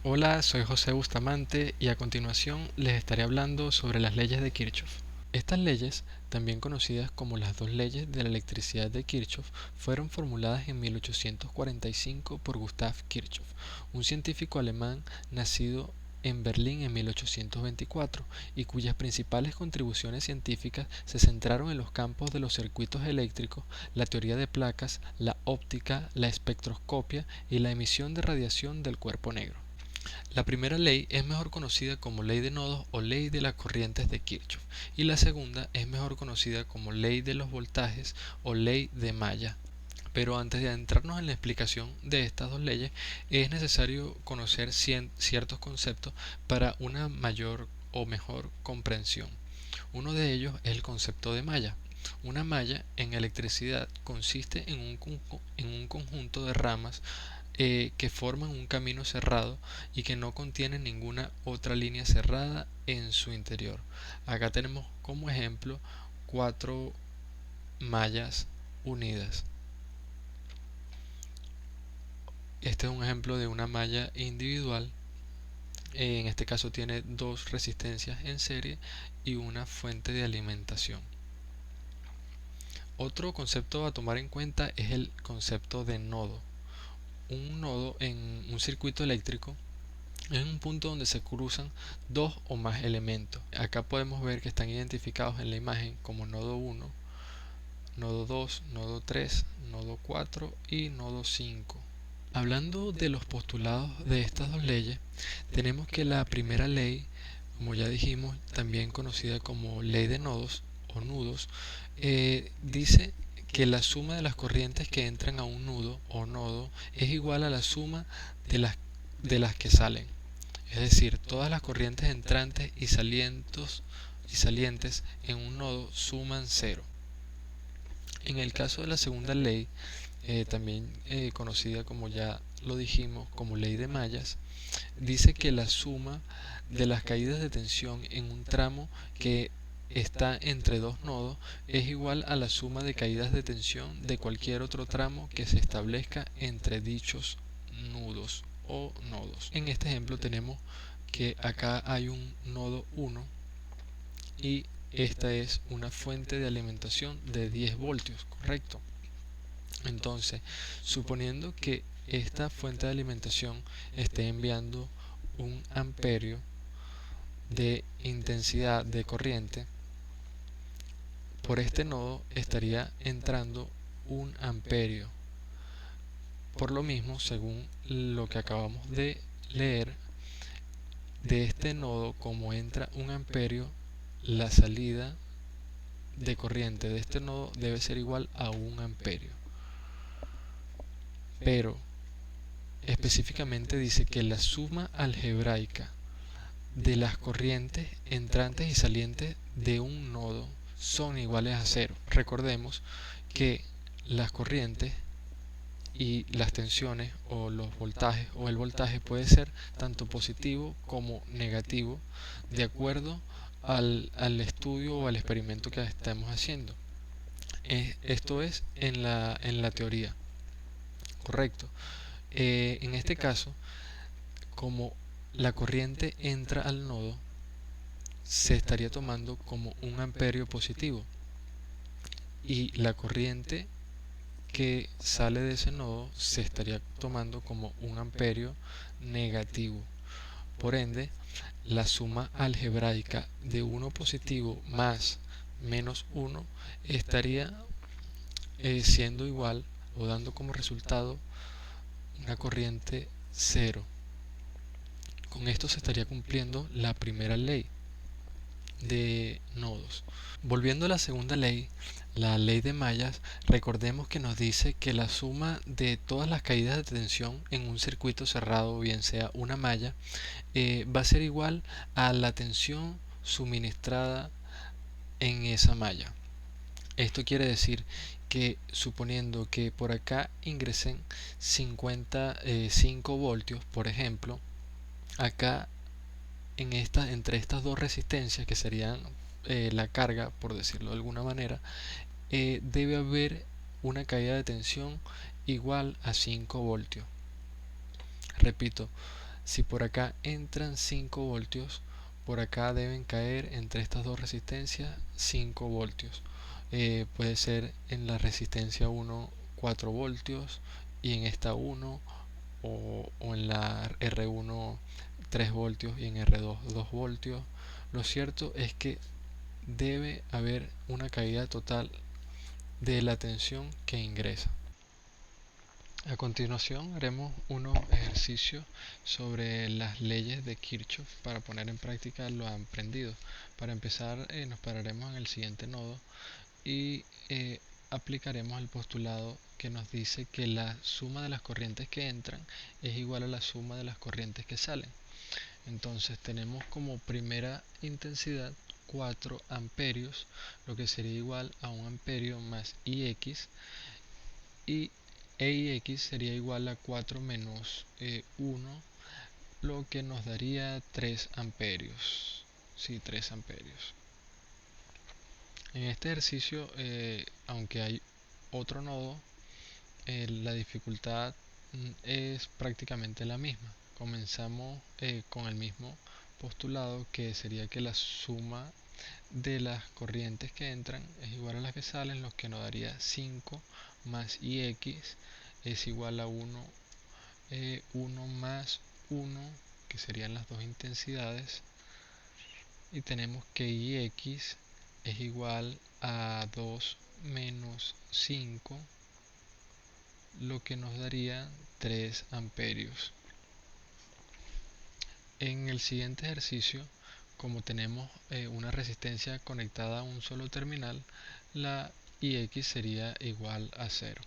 Hola, soy José Bustamante y a continuación les estaré hablando sobre las leyes de Kirchhoff. Estas leyes, también conocidas como las dos leyes de la electricidad de Kirchhoff, fueron formuladas en 1845 por Gustav Kirchhoff, un científico alemán nacido en Berlín en 1824 y cuyas principales contribuciones científicas se centraron en los campos de los circuitos eléctricos, la teoría de placas, la óptica, la espectroscopia y la emisión de radiación del cuerpo negro. La primera ley es mejor conocida como ley de nodos o ley de las corrientes de Kirchhoff y la segunda es mejor conocida como ley de los voltajes o ley de malla. Pero antes de adentrarnos en la explicación de estas dos leyes, es necesario conocer ciertos conceptos para una mayor o mejor comprensión. Uno de ellos es el concepto de malla. Una malla en electricidad consiste en un conjunto de ramas que forman un camino cerrado y que no contienen ninguna otra línea cerrada en su interior. Acá tenemos como ejemplo cuatro mallas unidas. Este es un ejemplo de una malla individual. En este caso tiene dos resistencias en serie y una fuente de alimentación. Otro concepto a tomar en cuenta es el concepto de nodo. Un nodo en un circuito eléctrico es un punto donde se cruzan dos o más elementos. Acá podemos ver que están identificados en la imagen como nodo 1, nodo 2, nodo 3, nodo 4 y nodo 5. Hablando de los postulados de estas dos leyes, tenemos que la primera ley, como ya dijimos, también conocida como ley de nodos o nudos, dice que la suma de las corrientes que entran a un nudo o nodo es igual a la suma de las que salen. Es decir, todas las corrientes entrantes y salientes en un nodo suman cero. En el caso de la segunda ley, también conocida como ya lo dijimos como ley de mallas, dice que la suma de las caídas de tensión en un tramo que está entre dos nodos es igual a la suma de caídas de tensión de cualquier otro tramo que se establezca entre dichos nudos o nodos. En este ejemplo tenemos que acá hay un nodo 1 y esta es una fuente de alimentación de 10 voltios, ¿correcto? Entonces, suponiendo que esta fuente de alimentación esté enviando un amperio de intensidad de corriente, por este nodo estaría entrando un amperio. Por lo mismo, según lo que acabamos de leer, de este nodo, como entra un amperio, la salida de corriente de este nodo debe ser igual a un amperio. Pero específicamente dice que la suma algebraica de las corrientes entrantes y salientes de un nodo son iguales a cero. Recordemos que las corrientes y las tensiones o los voltajes o el voltaje puede ser tanto positivo como negativo de acuerdo al estudio o al experimento que estemos haciendo. Esto es en la teoría, correcto. En este caso, como la corriente entra al nodo, se estaría tomando como un amperio positivo y la corriente que sale de ese nodo se estaría tomando como un amperio negativo. Por ende, la suma algebraica de 1 positivo más menos 1 estaría siendo igual o dando como resultado una corriente cero. Con esto se estaría cumpliendo la primera ley de nodos. Volviendo a la segunda ley, la ley de mallas, recordemos que nos dice que la suma de todas las caídas de tensión en un circuito cerrado, bien sea una malla, va a ser igual a la tensión suministrada en esa malla. Esto quiere decir que suponiendo que por acá ingresen 55 voltios, por ejemplo, acá entre estas dos resistencias que serían la carga, por decirlo de alguna manera, debe haber una caída de tensión igual a 5 voltios. Repito, Si por acá entran 5 voltios, por acá deben caer entre estas dos resistencias 5 voltios. Puede ser en la resistencia 1 4 voltios y en esta 1, o en la R1 3 voltios y en R2 2 voltios. Lo cierto es que debe haber una caída total de la tensión que ingresa. A continuación haremos unos ejercicios sobre las leyes de Kirchhoff para poner en práctica lo aprendido. Para empezar, nos pararemos en el siguiente nodo y aplicaremos el postulado que nos dice que la suma de las corrientes que entran es igual a la suma de las corrientes que salen. Entonces tenemos como primera intensidad 4 amperios, lo que sería igual a 1 amperio más Ix, y Ix sería igual a 4 menos 1, lo que nos daría 3 amperios. Sí, 3 amperios. En este ejercicio, aunque hay otro nodo, la dificultad es prácticamente la misma. Comenzamos con el mismo postulado, que sería que la suma de las corrientes que entran es igual a las que salen, lo que nos daría 5 más Ix es igual a 1 más 1, que serían las dos intensidades, y tenemos que Ix es igual a 2 menos 5, lo que nos daría 3 amperios. En el siguiente ejercicio, como tenemos una resistencia conectada a un solo terminal, la Ix sería igual a 0.